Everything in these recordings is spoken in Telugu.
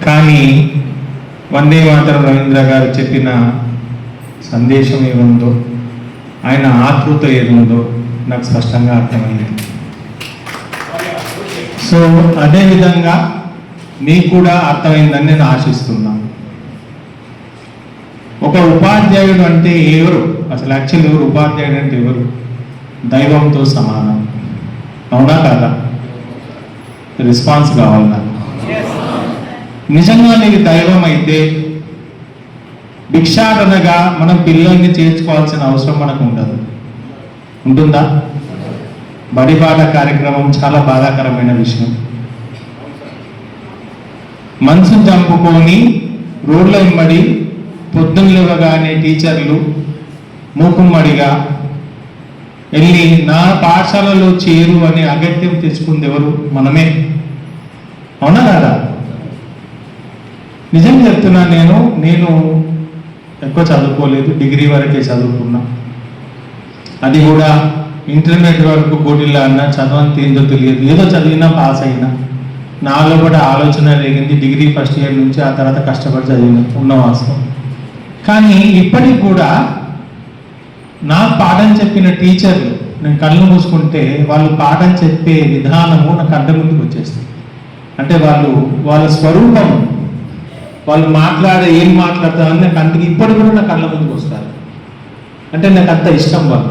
కానీ వందే మాతరం రవీంద్ర గారు చెప్పిన సందేశం ఏముందో, ఆయన ఆతృత ఏముందో నాకు స్పష్టంగా అర్థమైంది. సో అదేవిధంగా మీకు కూడా అర్థమైందని నేను ఆశిస్తున్నాను. ఒక ఉపాధ్యాయుడు అంటే ఎవరు? అసలు యాక్చువల్ ఎవరు ఉపాధ్యాయుడు అంటే ఎవరు? దైవంతో సమానం. అవునా కాదా? రెస్పాన్స్ కావాలి నాకు. నిజంగా నీకు దైవం అయితే భిక్షాటనగా మనం పిల్లల్ని చేర్చుకోవాల్సిన అవసరం మనకు ఉండదు. ఉంటుందా? బడిపాట కార్యక్రమం చాలా బాధాకరమైన విషయం. మనసు చంపుకొని రోడ్ల వెంబడి పొద్దున్న లేవగానే టీచర్లు మూకుమ్మడిగా వెళ్ళి నా పాఠశాలలో చేరు అనే అగత్యం తెచ్చుకుంది ఎవరు? మనమే. అవునా కదా? నిజం చెప్తున్నాను. నేను ఎక్కువ చదువుకోలేదు, డిగ్రీ వరకే చదువుకున్నా. అది కూడా ఇంటర్మీడియట్ వరకు గోటిల్లా అన్నా, చదవని ఏందో తెలియదు, ఏదో చదివినా పాస్ అయినా. నాలో కూడా ఆలోచన రేగింది డిగ్రీ ఫస్ట్ ఇయర్ నుంచి. ఆ తర్వాత కష్టపడి చదివిన ఉన్న వాస్తవం. కానీ ఇప్పటికి కూడా నా పాఠం చెప్పిన టీచర్లు, నేను కళ్ళు మూసుకుంటే వాళ్ళు పాఠం చెప్పే విధానము నా కళ్ళ ముందుకు వచ్చేస్తుంది. అంటే వాళ్ళ స్వరూపం, వాళ్ళు ఏం మాట్లాడతారని నాకు అంతకి ఇప్పటికి కూడా నా కళ్ళ ముందుకు వస్తారు. అంటే నాకు అంత ఇష్టం వాళ్ళు.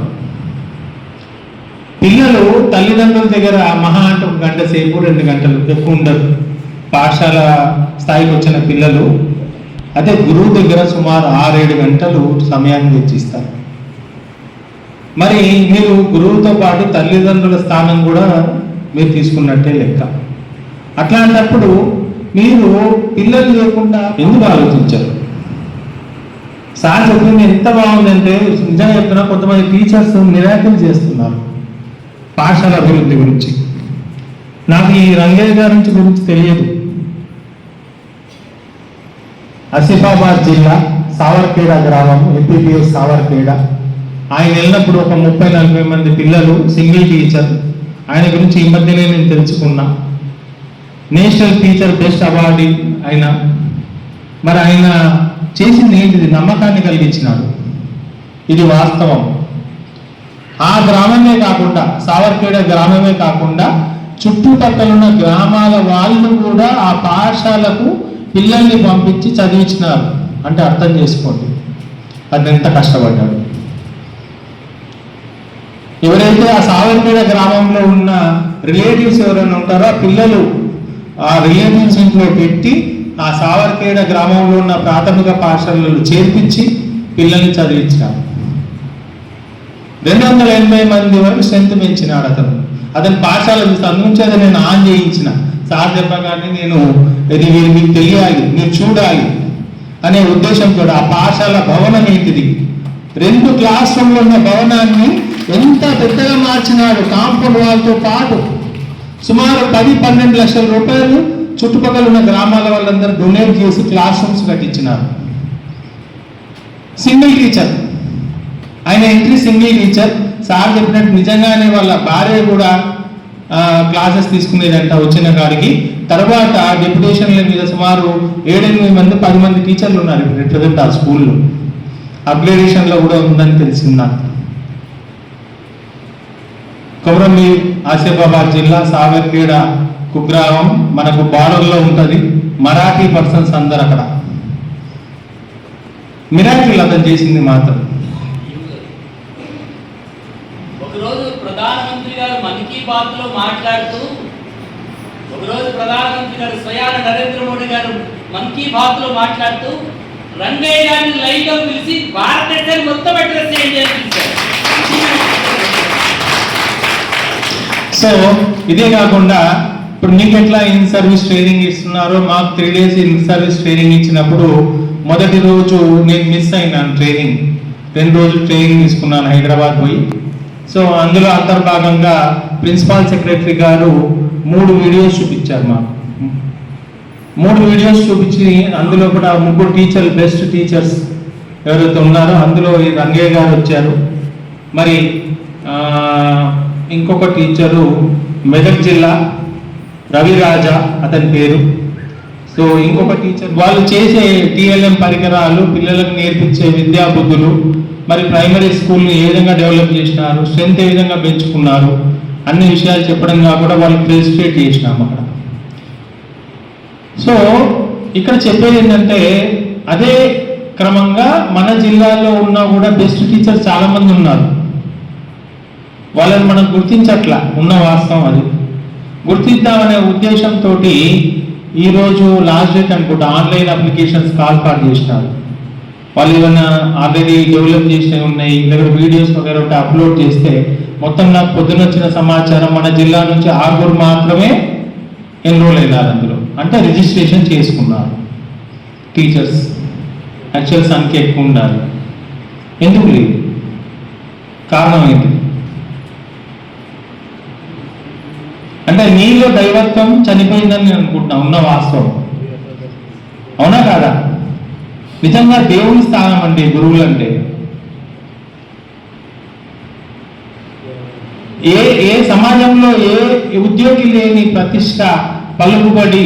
పిల్లలు తల్లిదండ్రుల దగ్గర మహా అంటే 1 గంట సేపు, 2 గంటలు, ఎక్కువ ఉండదు పాఠశాల స్థాయికి వచ్చిన పిల్లలు. అదే గురువు దగ్గర సుమారు 6-7 గంటలు సమయాన్ని వెచ్చిస్తారు. మరి మీరు గురువుతో పాటు తల్లిదండ్రుల స్థానం కూడా మీరు తీసుకున్నట్టే లెక్క. అట్లాంటప్పుడు మీరు పిల్లలు లేకుండా ఎందుకు ఆలోచించారు? సార్ చెప్పింది ఎంత బాగుందంటే, నిజంగా చెప్తున్నా, కొంతమంది టీచర్స్ మిరాకిల్ చేస్తున్నారు పాఠశాల అభివృద్ధి గురించి. నాకు ఈ రంగయ్య గారి గురించి తెలియదు. ఆసిఫాబాద్ జిల్లా సావర్ఖేడ గ్రామం, ఎంపీపీఎస్ సావర్ఖేడ. ఆయన వెళ్ళినప్పుడు ఒక 30-40 మంది పిల్లలు, సింగిల్ టీచర్. ఆయన గురించి ఈ మధ్యనే నేను తెలుసుకున్నా. నేషనల్ టీచర్ బెస్ట్ అవార్డు ఆయన. మరి ఆయన చేసింది ఏంటిది? నమ్మకాన్ని కలిగించినాడు. ఇది వాస్తవం. ఆ గ్రామమే కాకుండా, సావర్ఖేడ గ్రామమే కాకుండా చుట్టుపక్కల ఉన్న గ్రామాల వాళ్ళు కూడా ఆ పాఠశాలకు పిల్లల్ని పంపించి చదివించినారు. అంటే అర్థం చేసుకోండి అది ఎంత కష్టపడ్డాడు. ఎవరైతే ఆ సావర్ఖేడ గ్రామంలో ఉన్న రిలేటివ్స్ ఎవరైనా ఉంటారో ఆ పిల్లలు ఆ రిలేటివ్స్ ఇంట్లో పెట్టి ఆ సావర్ఖేడ గ్రామంలో ఉన్న ప్రాథమిక పాఠశాలలో చేర్పించి పిల్లల్ని చదివించినారు. 280 మంది వరకు స్ట్రెంత్ పెంచినాడు అతను పాఠశాల చూస్తే. అందునుంచి అది నేను ఆన్ చేయించిన. సార్ చెప్పగానే నేను ఇది మీకు తెలియాలి, మీరు చూడాలి అనే ఉద్దేశంతో ఆ పాఠశాల భవనం ఏంటిది, 2 క్లాస్ రూమ్లో ఉన్న భవనాన్ని ఎంత పెద్దగా మార్చినాడు. కాంపౌండ్ వాళ్ళతో పాటు సుమారు 10-12 లక్షల రూపాయలు చుట్టుపక్కల ఉన్న గ్రామాల వాళ్ళందరూ డొనేట్ చేసి క్లాస్ రూమ్స్ కట్టించినారు. సింగిల్ టీచర్, ఆయన ఎంట్రీ సింగిల్ టీచర్. సార్ చెప్పినట్టు నిజంగానే వాళ్ళ భార్య కూడా క్లాసెస్ తీసుకునేదంట వచ్చిన కాడికి. తర్వాత డెప్యుటేషన్ల మీద సుమారు 7-8 మంది 10 మంది టీచర్లు ఉన్నారు ఇప్పుడు ప్రజెంట్ ఆ స్కూల్లో. అప్గ్రేడేషన్లో కూడా ఉందని తెలిసింది నాకు. కొమరంభీం ఆసిఫాబాద్ జిల్లా సావర్ఖేడ కుగ్రామం మనకు బార్డర్లో ఉంటుంది. మరాఠీ పర్సన్స్ అందరు అక్కడ. మిరాకిల్ అతను చేసింది మాత్రం. ఒకరోజు ప్రధానమంత్రి గారు మన్ కీ బాత్ లో మాట్లాడుతూ, ఒకరోజు ప్రధానమంత్రి గారు స్వయాన నరేంద్ర మోడీ గారు మన్ కీ బాత్ లో మాట్లాడుతూ రంగయ్య గారిని లైవ్ గా పిలిచి భారతదేశాన్ని మొత్తం అడ్రస్ చేయండి అని పిలిచారు. సో ఇదే కాకుండా ఇప్పుడు మీకు ఎట్లా ఇన్ సర్వీస్ ట్రైనింగ్ ఇస్తున్నారో, మాకు 3 days ఇన్ సర్వీస్ ట్రైనింగ్ ఇచ్చినప్పుడు మొదటి రోజు నేను మిస్ అయినాను ట్రైనింగ్. 2 రోజులు ట్రైనింగ్ తీసుకున్నాను హైదరాబాద్ పోయి. సో అందులో అంతర్భాగంగా ప్రిన్సిపాల్ సెక్రటరీ గారు 3 వీడియోస్ చూపించారు మాకు. 3 వీడియోస్ చూపించి అందులో కూడా 3 టీచర్లు, బెస్ట్ టీచర్స్ ఎవరైతే ఉన్నారో అందులో ఈ రంగయ్య గారు వచ్చారు. మరి ఇంకొక టీచరు మెదక్ జిల్లా రవిరాజా అతని పేరు. సో ఇంకొక టీచర్ వాళ్ళు చేసే టీఎల్ఎం పరికరాలు, పిల్లలకు నేర్పించే విద్యా బుద్ధులు, మరి ప్రైమరీ స్కూల్ని ఏ విధంగా డెవలప్ చేసినారు, స్ట్రెంత్ ఏ విధంగా పెంచుకున్నారు అన్ని విషయాలు చెప్పడం కాకుండా వాళ్ళు ఫెసిలిటేట్ చేసినాము అక్కడ. సో ఇక్కడ చెప్పేది ఏంటంటే అదే క్రమంగా మన జిల్లాలో ఉన్నా కూడా బెస్ట్ టీచర్స్ చాలా మంది ఉన్నారు. వాళ్ళని మనం గుర్తించట్లా, ఉన్న వాస్తవం అది. గుర్తిద్దామనే ఉద్దేశంతో ఈరోజు లాస్ట్ డేట్ అనుకుంటా ఆన్లైన్ అప్లికేషన్స్ కాల్ ఫార్ చేసినారు. వాళ్ళు ఏమైనా ఆల్రెడీ డెవలప్ చేసినవి ఉన్నాయి, లేదా వీడియోస్ వగేర ఉంటే అప్లోడ్ చేస్తే మొత్తం నాకు పొద్దున వచ్చిన సమాచారం మన జిల్లా నుంచి 6 మాత్రమే ఎన్రోల్ అయినారు అందులో, అంటే రిజిస్ట్రేషన్ చేసుకున్నారు టీచర్స్. యాక్చువల్ సంఖ్య ఎక్కువ ఉండాలి, ఎందుకు లేదు? కారణం ఏంటి అంటే నీలో దైవత్వం చనిపోయిందని నేను అనుకుంటున్నా, ఉన్న వాస్తవం. అవునా కాదా? నిజంగా దేవుని స్థానం అంటే గురువులు అంటే ఏ సమాజంలో ఏ ఉద్యోగి లేని ప్రతిష్ట, పలుకుబడి,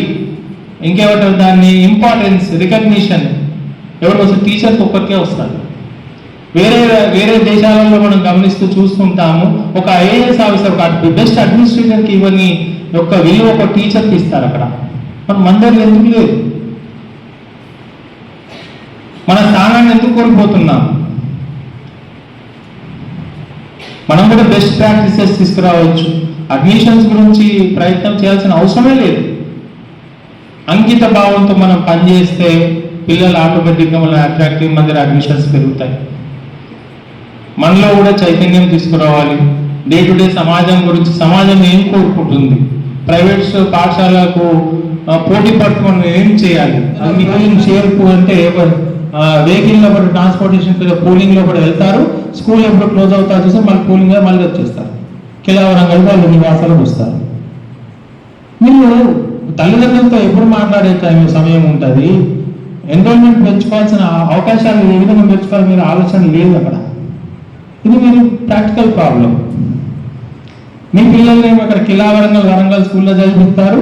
ఇంకేమంటారు దాన్ని, ఇంపార్టెన్స్, రికగ్నిషన్ ఎవరికి వస్తుంది? టీచర్కి ఒక్కరికే వస్తుంది. వేరే దేశాలలో మనం గమనిస్తూ చూస్తుంటాము, ఒక ఐఏఎస్ ఆఫీసర్, ఒక బెస్ట్ అడ్మినిస్ట్రేటర్కి ఇవన్నీ యొక్క విలువ ఒక టీచర్కి ఇస్తారు అక్కడ. మన దగ్గర ఎందుకు లేదు? మన స్థానాన్ని ఎందుకు కోల్పోతున్నాం? మనం కూడా బెస్ట్ ప్రాక్టీసెస్ తీసుకురావచ్చు. అడ్మిషన్స్ గురించి ప్రయత్నం చేయాల్సిన అవసరమే లేదు. అంకిత భావంతో మనం పనిచేస్తే పిల్లలు ఆటోమేటిక్గా మన అట్రాక్టివ్ మంది అడ్మిషన్స్ పెరుగుతాయి. మనలో కూడా చైతన్యం తీసుకురావాలి. డే టు డే సమాజం గురించి, సమాజం ఏం కోరుకుంటుంది, ప్రైవేట్ పాఠశాలకు పోటీ పడుతూ మనం ఏం చేయాలి, మీకు చేరుకు అంటే వెహికల్లో కూడా ట్రాన్స్పోర్టేషన్ కూలింగ్లో కూడా వెళ్తారు, స్కూల్ ఎప్పుడు క్లోజ్ అవుతారు చూస్తే మళ్ళీ కూలింగ్గా మళ్ళీ వచ్చేస్తారు, కిలావరంగా వాళ్ళు నివాసాలకు వస్తారు. మీరు తల్లిదండ్రులతో ఎప్పుడు మాట్లాడే సమయం ఉంటుంది, ఎన్రోల్మెంట్ పెంచుకోవాల్సిన అవకాశాలు ఏ విధంగా పెంచుకోవాలి మీరు ఆలోచన లేదు అక్కడ. ఇది మీరు ప్రాక్టికల్ ప్రాబ్లం. మీ పిల్లల్నేమో అక్కడ కిలావరంగా వరంగల్ స్కూల్లో చదివిస్తారు,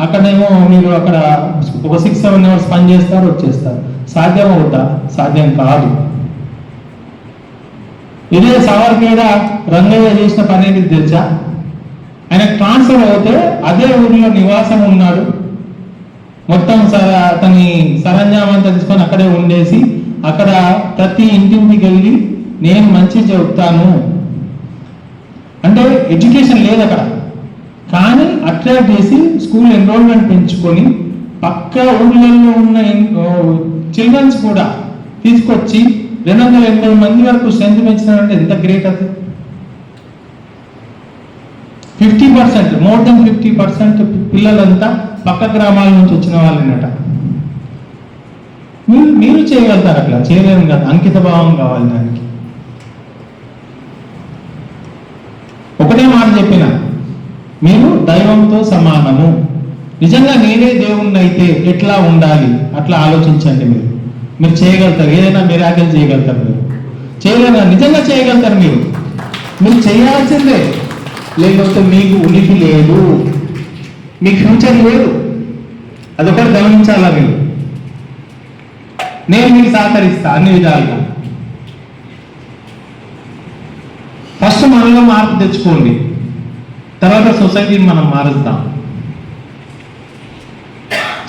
అక్కడేమో మీరు అక్కడ ఒక 6-7 అవర్స్ పని చేస్తారు, వచ్చేస్తారు. సాధ్యం అవుతా? సాధ్యం కాదు. ఇదే సావర్పేట రంగయ్య చేసిన పని ఏంటి తెలుసా? ఆయన ట్రాన్స్ఫర్ అవుతే అదే ఊరిలో నివాసం ఉన్నాడు, మొత్తం అతని సరంజామం అంతా తీసుకొని అక్కడే ఉండేసి అక్కడ ప్రతి ఇంటికి వెళ్ళి నేను మంచి చెప్తాను అంటే ఎడ్యుకేషన్ లేదు అక్కడ, కానీ అట్రాక్ట్ చేసి స్కూల్ ఎన్రోల్మెంట్ పెంచుకొని పక్క ఊళ్ళల్లో ఉన్న చిల్డ్రన్స్ కూడా తీసుకొచ్చి 280 మంది వరకు స్ట్రెంత్ పెంచినారంటే ఎంత గ్రేట్ అది. 50%, మోర్ దెన్ 50% పిల్లలంతా పక్క గ్రామాల నుంచి వచ్చిన వాళ్ళనట. మీరు చేయగలుగుతారు, అట్లా చేయలేము కదా. అంకిత భావం కావాలి దానికి. ఒకటే మాట చెప్పిన, మీరు దైవంతో సమానము. నిజంగా నేనే దేవుణ్ణి అయితే ఎట్లా ఉండాలి అట్లా ఆలోచించండి. మీరు చేయగలుగుతారు, ఏదైనా మిరాకిల్ చేయగలుగుతారు. మీరు చేయలేదా? నిజంగా చేయగలుగుతారు. మీరు చేయాల్సిందే, లేకపోతే మీకు ఉనికి లేదు, మీకు ఫ్యూచర్ లేదు. అదొకటి గమనించాలా మీరు. నేను మీకు సహకరిస్తా అన్ని విధాలుగా. ఫస్ట్ మనలో మార్పు తెచ్చుకోండి, తర్వాత సొసైటీని మనం మారుస్తాం.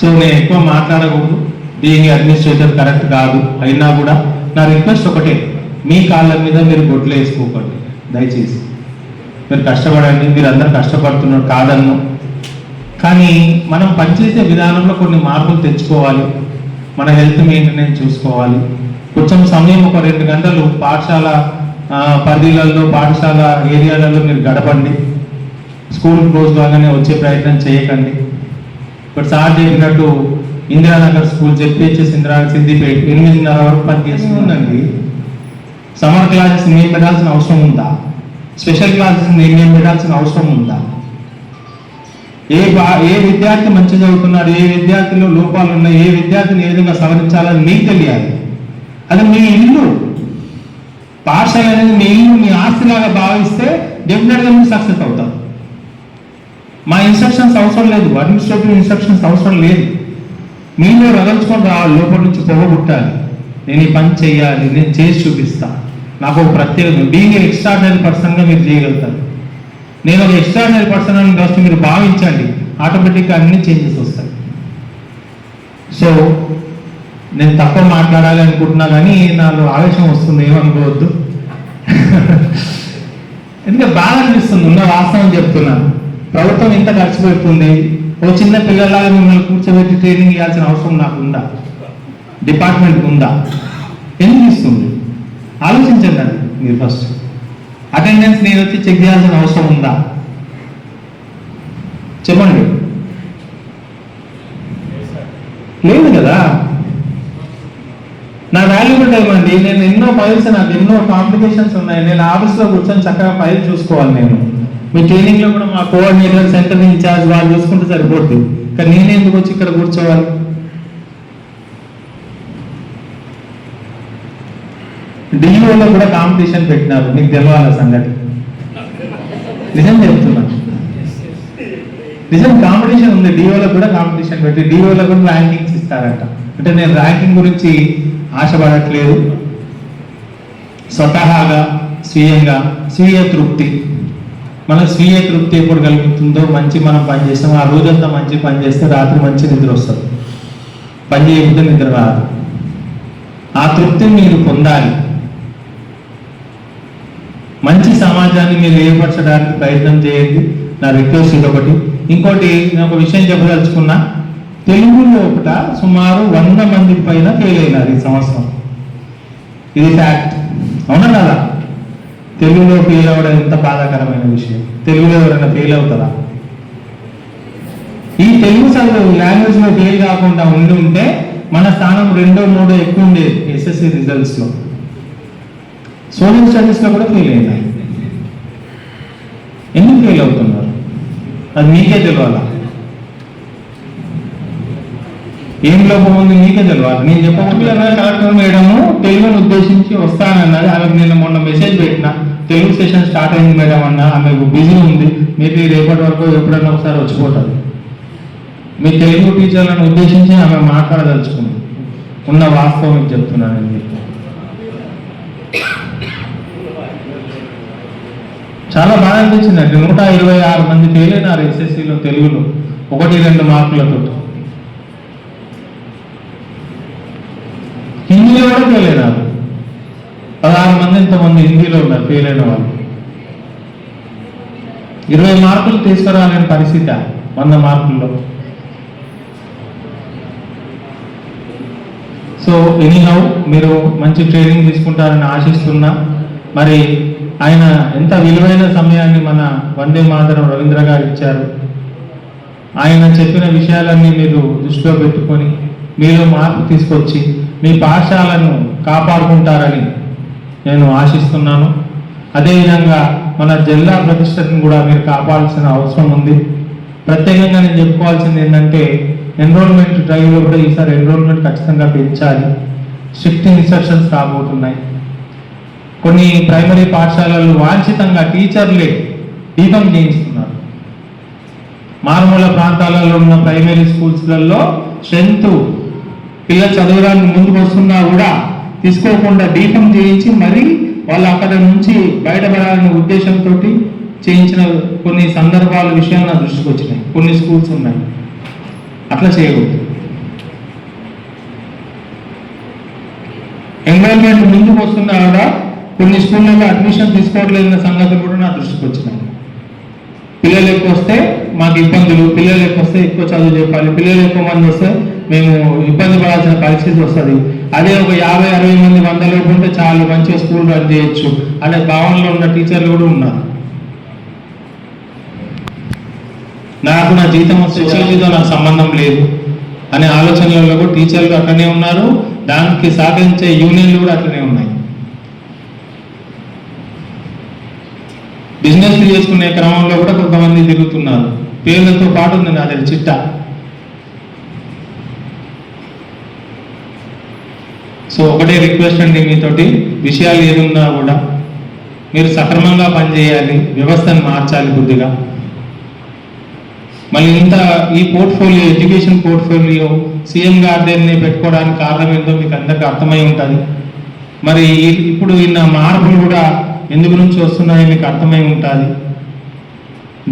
సో నేను ఎక్కువ మాట్లాడకూడదు, బీయింగ్ అడ్మినిస్ట్రేటర్ కరెక్ట్ కాదు. అయినా కూడా నా రిక్వెస్ట్ ఒకటే, మీ కాళ్ళ మీద మీరు గొడ్లు వేసుకోకండి దయచేసి. మీరు కష్టపడండి, మీరు అందరూ కష్టపడుతున్నారు కాదన్ను, కానీ మనం పనిచేసే విధానంలో కొన్ని మార్పులు తెచ్చుకోవాలి. మన హెల్త్ మెయింటెనెన్స్ చూసుకోవాలి. కొంచెం సమయం ఒక 2 గంటలు పాఠశాల పరిధిలలో, పాఠశాల ఏరియాలలో మీరు గడపండి. స్కూల్ క్లోజ్ కాగానే వచ్చే ప్రయత్నం చేయకండి. ఇప్పుడు సార్ చెప్పినట్టు ఇందిరానగర్ స్కూల్, జెడ్పీహెచ్ఎస్ సిద్దిపేట 8:30 వరకు పనిచేస్తుందండి. సమ్మర్ క్లాసెస్ నేను పెట్టాల్సిన అవసరం ఉందా? స్పెషల్ క్లాసెస్ నేను పెట్టాల్సిన అవసరం ఉందా? ఏ విద్యార్థి మంచి చదువుతున్నాడు, ఏ విద్యార్థిలో లోపాలు ఉన్నాయి, ఏ విద్యార్థిని ఏ విధంగా సవరించాలని మీకు తెలియాలి. అది మీ ఇల్లు. పాఠశాల అనేది మీ ఇల్లు, మీ ఆస్తిలాగా భావిస్తే డెఫినెట్గా మీరు సక్సెస్ అవుతారు. మా ఇన్స్ట్రక్షన్స్ అవసరం లేదు, అడ్మినిస్ట్రేటివ్ ఇన్స్ట్రక్షన్స్ అవసరం లేదు. మీలో రగల్చుకొని రావాలి, లోపల నుంచి పొగ పుట్టాలి. నేను ఈ పని చేయాలి, నేను చేసి చూపిస్తా, నాకు ఒక ప్రత్యేకత. బీయింగ్ ఎక్స్ట్రాడినరీ పర్సన్గా మీరు చేయగలుగుతారు. నేను ఒక ఎక్స్ట్రాడినరీ పర్సన్ అని ఫస్ట్ మీరు భావించండి, ఆటోమేటిక్గా అన్ని చేంజెస్ వస్తాయి. సో నేను తక్కువ మాట్లాడాలి అనుకుంటున్నా కానీ నాలో ఆవేశం వస్తుంది, ఏమనుకోవద్దు. ఎందుకంటే బాగా అనిపిస్తుంది, ఉన్న వాస్తవం చెప్తున్నాను. ప్రభుత్వం ఇంత ఖర్చు పెడుతుంది, ఓ చిన్న పిల్లలాగా మిమ్మల్ని కూర్చోబెట్టి ట్రైనింగ్ ఇవ్వాల్సిన అవసరం నాకు ఉందా? డిపార్ట్మెంట్కి ఉందా? ఎందుకు ఇస్తుంది? ఆలోచించండి అది మీరు ఫస్ట్. అటెండెన్స్ నేను వచ్చి చెక్ చేయాల్సిన అవసరం ఉందా? చెప్పండి. లేదు కదా. నా వాల్యుబుల్ టైం అండి. నేను ఎన్నో ఫైల్స్, నాకు ఎన్నో కాంప్లికేషన్స్ ఉన్నాయి. నేను ఆఫీస్లో కూర్చొని చక్కగా ఫైల్ చూసుకోవాలి. నేను మీ ట్రైనింగ్లో కూడా మా కోఆర్డినేటర్, సెంటర్ ఇన్ఛార్జ్ వాళ్ళు చూసుకుంటే సరిపోద్ది. కానీ నేను ఎందుకు వచ్చి ఇక్కడ కూర్చోవాలి? డిఓలో కూడా కాంపిటీషన్ పెట్టినారు, మీకు తెలవాల సంగతి. నిజం చెప్తున్నా, నిజం కాంపిటీషన్ ఉంది. డిఓలో కూడా కాంపిటీషన్ పెట్టి డిఓలో కూడా ర్యాంకింగ్స్ ఇస్తారట. అంటే నేను ర్యాంకింగ్ గురించి ఆశపడట్లేదు. స్వతహాగా స్వీయంగా స్వీయ తృప్తి, మన స్వీయ తృప్తి ఎప్పుడు కలుగుతుందో, మంచి మనం పని చేస్తాం, ఆ రోజంతా మంచి పని చేస్తే రాత్రి మంచి నిద్ర వస్తుంది. పని చేయకపోతే నిద్ర రాదు. ఆ తృప్తిని మీరు పొందాలి. మంచి సమాజాన్ని మీరు ఏర్పరచడానికి ప్రయత్నం చేయండి. నా రిక్వెస్ట్ ఇదొకటి. ఇంకోటి నేను ఒక విషయం చెప్పదలుచుకున్నా. తెలుగులో ఒకట సుమారు 100 మందికి పైన ఫెయిల్ అయినారు ఈ సంవత్సరం. ఇది ఫ్యాక్ట్, అవునా కదా? తెలుగులో ఫెయిల్ అవ్వడం ఎంత బాధాకరమైన విషయం. తెలుగులో ఎవరైనా ఫెయిల్ అవుతారా? ఈ తెలుగు చదువు లాంగ్వేజ్లో ఫెయిల్ కాకుండా ఉండి ఉంటే మన స్థానం 2, 3 ఎక్కువ ఉండేది ఎస్ఎస్సి రిజల్ట్స్లో. సోషల్ స్టడీస్లో కూడా ఫెయిల్ అయినాయి. ఎందుకు ఫెయిల్ అవుతున్నారు? అది మీకే తెలియాలా? ఏం లోపం ఉంది మీకే తెలియాలి. నేను చెప్పకుండా కలెక్టర్ మేడము తెలుగును ఉద్దేశించి వస్తానన్నది. ఆమెకు నేను మొన్న మెసేజ్ పెట్టిన, తెలుగు సెషన్ స్టార్ట్ అయింది మేడం అన్న, ఆమెకు బిజీ ఉంది, మేబీ రేపటి వరకు ఎప్పుడన్నా ఒకసారి వచ్చిపోతుంది. మీ తెలుగు టీచర్లను ఉద్దేశించి ఆమె మాట్లాడదలుచుకుంది. ఉన్న వాస్తవం చెప్తున్నానండి. చాలా బాగా అనిపించిందండి. 126 మంది ఫెయిల్ అయినారు ఎస్ఎస్సిలో తెలుగులో 1-2 మార్కులతో. హిందీలో కూడా ఫెయిల్ అయినారు. 16 మంది ఇంతమంది హిందీలో ఉన్నారు ఫెయిల్ అయిన వాళ్ళు. 20 మార్కులు తీసుకురాలేని పరిస్థితి 100 మార్కుల్లో. సో ఎనీహౌ మీరు మంచి ట్రైనింగ్ తీసుకుంటారని ఆశిస్తున్నా. మరి ఆయన ఎంత విలువైన సమయాన్ని మన వందే మాతరం రవీంద్ర గారు ఇచ్చారు. ఆయన చెప్పిన విషయాలన్నీ మీరు దృష్టిలో పెట్టుకొని మీలో మార్పు తీసుకొచ్చి మీ పాఠశాలను కాపాడుకుంటారని నేను ఆశిస్తున్నాను. అదేవిధంగా మన జిల్లా ప్రతిష్టను కూడా మీరు కాపాడాల్సిన అవసరం ఉంది. ప్రత్యేకంగా నేను చెప్పుకోవాల్సింది ఏంటంటే, ఎన్రోల్మెంట్ డ్రైవ్లో కూడా ఈసారి ఎన్రోల్మెంట్ ఖచ్చితంగా పెంచాలి. స్ట్రిక్ట్ ఇన్స్ట్రక్షన్స్ రాబోతున్నాయి. కొన్ని ప్రైమరీ పాఠశాలలు వాంఛితంగా టీచర్లే దీపం చేయిస్తున్నారు. మారుమూల ప్రాంతాలలో ఉన్న ప్రైమరీ స్కూల్స్లలో స్ట్రెంత్ పిల్లలు చదవడానికి ముందుకు వస్తున్నా కూడా తీసుకోకుండా దీపం చేయించి మరీ వాళ్ళు అక్కడ నుంచి బయటపడాలనే ఉద్దేశంతో చేయించిన కొన్ని సందర్భాల విషయాలు నా దృష్టికి వచ్చినాయి. కొన్ని స్కూల్స్ ఉన్నాయి, అట్లా చేయకూడదు. ఎన్రోల్మెంట్ ముందుకు వస్తున్నా కూడా కొన్ని స్కూళ్ళలో అడ్మిషన్ తీసుకోవట్లేదన్న సంగతులు కూడా నా దృష్టికి వచ్చినాయి. పిల్లలు ఎక్కువ వస్తే మాకు ఇబ్బందులు, పిల్లలు ఎక్కువ వస్తే ఎక్కువ చదువు చెప్పాలి, పిల్లలు ఎక్కువ మంది వస్తే మేము ఇబ్బంది పడాల్సిన పరిస్థితి వస్తుంది. అదే ఒక 50-60 మంది 100 లోపు ఉంటే చాలు, మంచిగా స్కూల్ రన్ చేయొచ్చు అనే భావనలో ఉన్న టీచర్లు కూడా ఉన్నారు. నాకు నా జీతం శిక్షణతో నాకు సంబంధం లేదు అనే ఆలోచనలలో కూడా టీచర్లు అట్లనే ఉన్నారు. దానికి సహకరించే యూనియన్లు కూడా అట్లనే ఉన్నాయి. బిజినెస్ చేసుకునే క్రమంలో కూడా కొంతమంది తిరుగుతున్నారు. పేర్లతో పాటు ఉంది నా దగ్గర చిట్టా. సో ఒకటే రిక్వెస్ట్ అండి మీతోటి, విషయాలు ఏదున్నా కూడా మీరు సక్రమంగా పనిచేయాలి, వ్యవస్థను మార్చాలి కొద్దిగా. మళ్ళీ ఇంత ఈ పోర్ట్ఫోలియో, ఎడ్యుకేషన్ పోర్ట్ఫోలియో సీఎం గార్డెన్ని పెట్టుకోవడానికి కారణం ఏంటో మీకు అందరికీ అర్థమై ఉంటుంది. మరి ఇప్పుడు ఇన్న మార్పులు కూడా ఎందుకు నుంచి వస్తున్నాయో మీకు అర్థమై ఉంటుంది.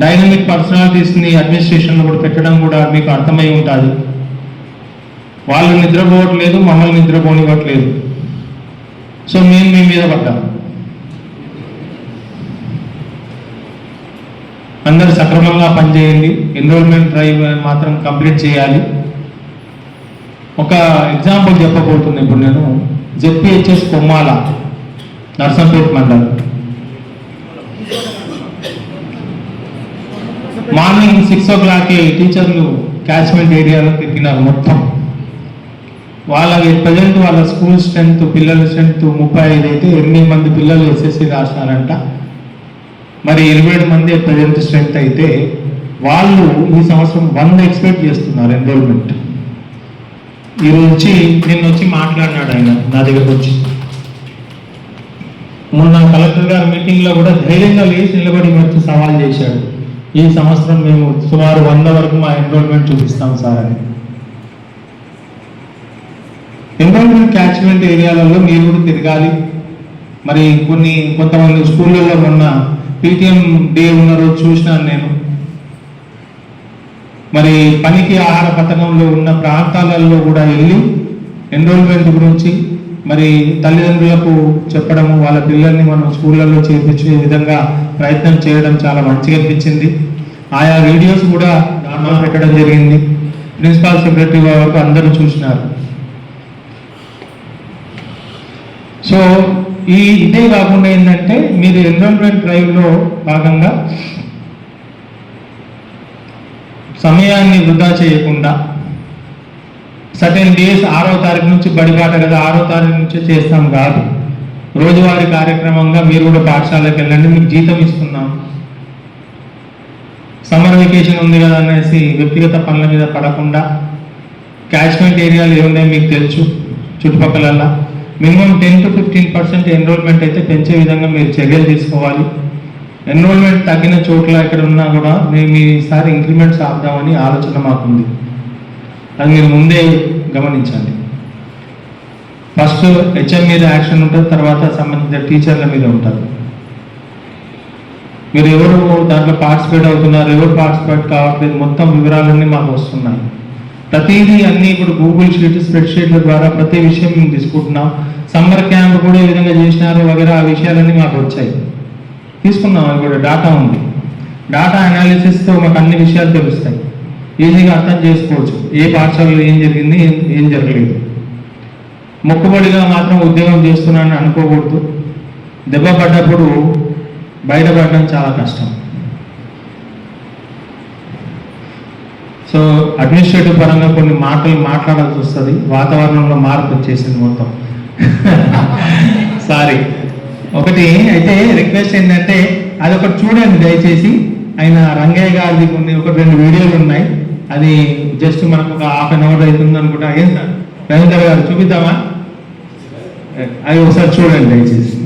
డైనమిక్ పర్సనాలిటీస్ని అడ్మినిస్ట్రేషన్లో కూడా పెట్టడం కూడా మీకు అర్థమై ఉంటుంది. వాళ్ళు నిద్రపోవట్లేదు, మమ్మల్ని నిద్రపోనివ్వట్లేదు. సో మేము మీ మీద పడ్డాం. అందరు సక్రమంగా పనిచేయండి. ఎన్రోల్మెంట్ డ్రైవ్ మాత్రం కంప్లీట్ చేయాలి. ఒక ఎగ్జాంపుల్ చెప్పబోతుంది ఇప్పుడు నేను. జెడ్పిహెచ్ఎస్ కొమ్మాల, నర్సంపేట మండలం. మార్నింగ్ 6 o'clock టీచర్లు క్యాచ్మెంట్ ఏరియాలో తిరిగినారు మొత్తం. వాళ్ళకి ప్రజెంట్ వాళ్ళ స్కూల్ స్ట్రెంత్, పిల్లల స్ట్రెంత్ 35 అయితే 8 మంది పిల్లలు ఎస్ఎస్సి రాసినారంట. మరి 27 మంది ప్రజెంట్ స్ట్రెంత్ అయితే వాళ్ళు ఈ సంవత్సరం 100 ఎక్స్పెక్ట్ చేస్తున్నారు ఎన్రోల్మెంట్. నిన్న వచ్చి మాట్లాడినాడు ఆయన నా దగ్గరకు వచ్చి. మొన్న కలెక్టర్ గారి మీటింగ్లో కూడా ధైర్యంగా లేచి నిలబడి వచ్చి సవాల్ చేశాడు. ఈ సంవత్సరం మేము సుమారు 100 వరకు మా ఎన్రోల్మెంట్ చూపిస్తాం సార్ అని. ఎన్రోల్మెంట్ క్యాచ్మెంట్ ఏరియాలలో మీరు కూడా తిరగాలి. మరి కొంతమంది స్కూళ్ళల్లో మొన్న పీటీఎం డే ఉన్న రోజు చూసినాను నేను. మరి పనికి ఆహార పథకంలో ఉన్న ప్రాంతాలలో కూడా వెళ్ళి ఎన్రోల్మెంట్ గురించి మరి తల్లిదండ్రులకు చెప్పడము, వాళ్ళ పిల్లల్ని మనం స్కూళ్ళల్లో చేర్పించే విధంగా ప్రయత్నం చేయడం చాలా మంచిగా అనిపించింది. ఆయా వీడియోస్ కూడా దాంట్లో పెట్టడం జరిగింది. ప్రిన్సిపాల్ సెక్రటరీ వరకు అందరూ చూసినారు. సో ఇదే కాకుండా ఏంటంటే మీరు ఎన్రోల్మెంట్ డ్రైవ్లో భాగంగా సమయాన్ని వృధా చేయకుండా సర్టెన్ డేస్ 6వ తారీఖు నుంచి బడిబాట కదా, 6వ తారీఖు నుంచే చేస్తాం కాదు. రోజువారీ కార్యక్రమంగా మీరు కూడా పాఠశాలకు వెళ్ళండి, మీకు జీతం ఇస్తున్నాం. సమ్మర్ వెకేషన్ ఉంది కదా అనేసి వ్యక్తిగత పనుల మీద పడకుండా క్యాచ్మెంట్ ఏరియాలు ఏమున్నాయో మీకు తెలుసు. చుట్టుపక్కల మినిమం 10 to 15% ఎన్రోల్మెంట్ అయితే పెంచే విధంగా మీరు చర్యలు తీసుకోవాలి. ఎన్రోల్మెంట్ తగ్గిన చోట్ల ఎక్కడ ఉన్నా కూడా మేము ఈసారి ఇంక్రిమెంట్స్ ఆపుదామని ఆలోచన మాకుంది. అది మీరు ముందే గమనించండి. ఫస్ట్ హెచ్ఎం మీద యాక్షన్ ఉంటుంది, తర్వాత సంబంధించిన టీచర్ల మీద ఉంటుంది. మీరు ఎవరు దాంట్లో పార్టిసిపేట్ అవుతున్నారు, ఎవరు పార్టిసిపేట్ కావట్లేదు, మొత్తం వివరాలన్నీ మాకు వస్తున్నాయి. ప్రతిదీ అన్నీ ఇప్పుడు గూగుల్ షీట్, స్ప్రెడ్ షీట్ల ద్వారా ప్రతి విషయం మేము తీసుకుంటున్నాం. సమ్మర్ క్యాంప్ కూడా ఏ విధంగా చేసినారు వగేరా ఆ విషయాలన్నీ మాకు వచ్చాయి, తీసుకున్నాం. అది కూడా డాటా ఉంది. డాటా అనాలిసిస్తో మాకు అన్ని విషయాలు తెలుస్తాయి, ఈజీగా అర్థం చేసుకోవచ్చు ఏ పాఠశాలలో ఏం జరిగింది, ఏం జరగలేదు. మొక్కుబడిగా మాత్రం ఉద్యోగం చేస్తున్నానని అనుకోకూడదు. దెబ్బ పడ్డప్పుడు బయటపడడం చాలా కష్టం. సో అడ్మినిస్ట్రేటివ్ పరంగా కొన్ని మాటలు మాట్లాడాల్సి వస్తుంది. వాతావరణంలో మార్పు వచ్చేసింది మొత్తం. సారీ. ఒకటి అయితే రిక్వెస్ట్ ఏంటంటే అదొకటి చూడండి దయచేసి. ఆయన రంగయ్య గారిది కొన్ని 1-2 వీడియోలు ఉన్నాయి. అది జస్ట్ మనకు ఒక 1/2 hour అవుతుంది అనుకుంటా. ఏం సార్ రవీంద్ర గారు చూపిద్దామా? అది ఒకసారి చూడండి దయచేసి.